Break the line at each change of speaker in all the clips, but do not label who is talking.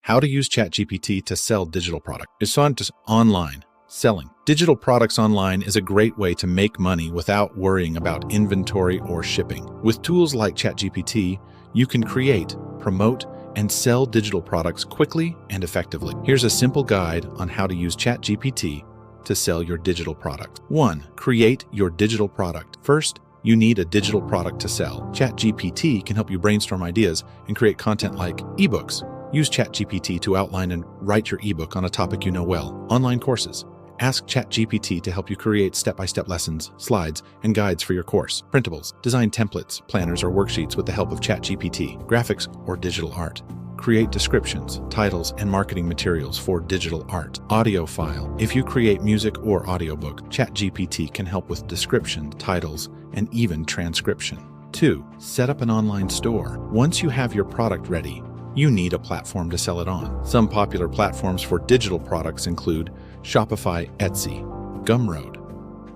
How to use ChatGPT to sell digital products. It's on just online selling. Digital products online is a great way to make money without worrying about inventory or shipping. With tools like ChatGPT, you can create, promote, and sell digital products quickly and effectively. Here's a simple guide on how to use ChatGPT to sell your digital product. 1. Create your digital product. First, you need a digital product to sell. ChatGPT can help you brainstorm ideas and create content like ebooks. Use ChatGPT to outline and write your ebook on a topic you know well. Online courses. Ask ChatGPT to help you create step-by-step lessons, slides, and guides for your course. Printables. Design templates, planners, or worksheets with the help of ChatGPT. Graphics or digital art. Create descriptions, titles, and marketing materials for digital art. Audio file. If you create music or audiobook, ChatGPT can help with description, titles, and even transcription. 2. Set up an online store. Once you have your product ready, you need a platform to sell it on. Some popular platforms for digital products include Shopify, Etsy, Gumroad.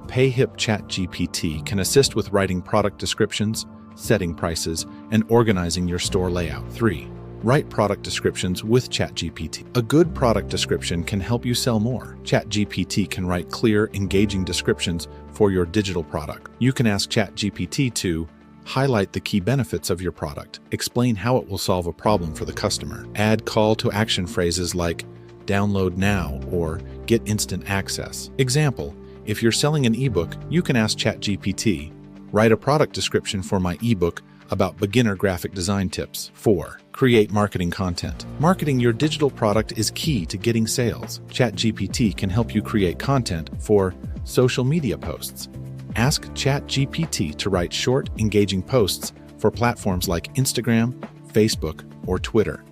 PayHip. ChatGPT can assist with writing product descriptions, setting prices, and organizing your store layout. 3. Write product descriptions with ChatGPT. A good product description can help you sell more. ChatGPT can write clear, engaging descriptions for your digital product. You can ask ChatGPT to highlight the key benefits of your product, explain how it will solve a problem for the customer, add call to action phrases like download now or get instant access. Example, if you're selling an ebook, you can ask ChatGPT, write a product description for my ebook about beginner graphic design tips. 4. Create marketing content. Marketing your digital product is key to getting sales. ChatGPT can help you create content for social media posts. Ask ChatGPT to write short, engaging posts for platforms like Instagram, Facebook, or Twitter.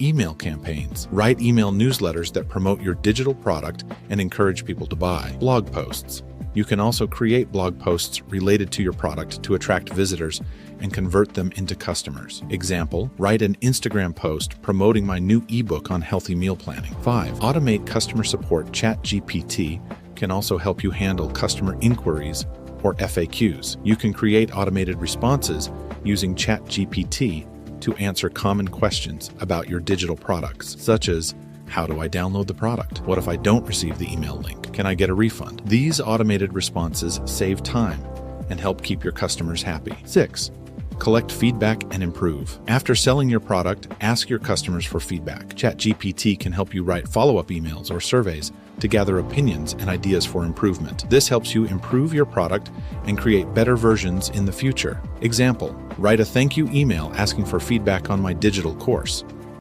Email campaigns. Write email newsletters that promote your digital product and encourage people to buy. Blog posts. You can also create blog posts related to your product to attract visitors and convert them into customers. Example, write an Instagram post promoting my new ebook on healthy meal planning. 5. Automate customer support. ChatGPT can also help you handle customer inquiries or FAQs. You can create automated responses using ChatGPT to answer common questions about your digital products, such as, how do I download the product? What if I don't receive the email link? Can I get a refund? These automated responses save time and help keep your customers happy. 6. Collect feedback and improve. After selling your product, ask your customers for feedback. ChatGPT can help you write follow-up emails or surveys to gather opinions and ideas for improvement. This helps you improve your product and create better versions in the future. Example, write a thank you email asking for feedback on my digital course.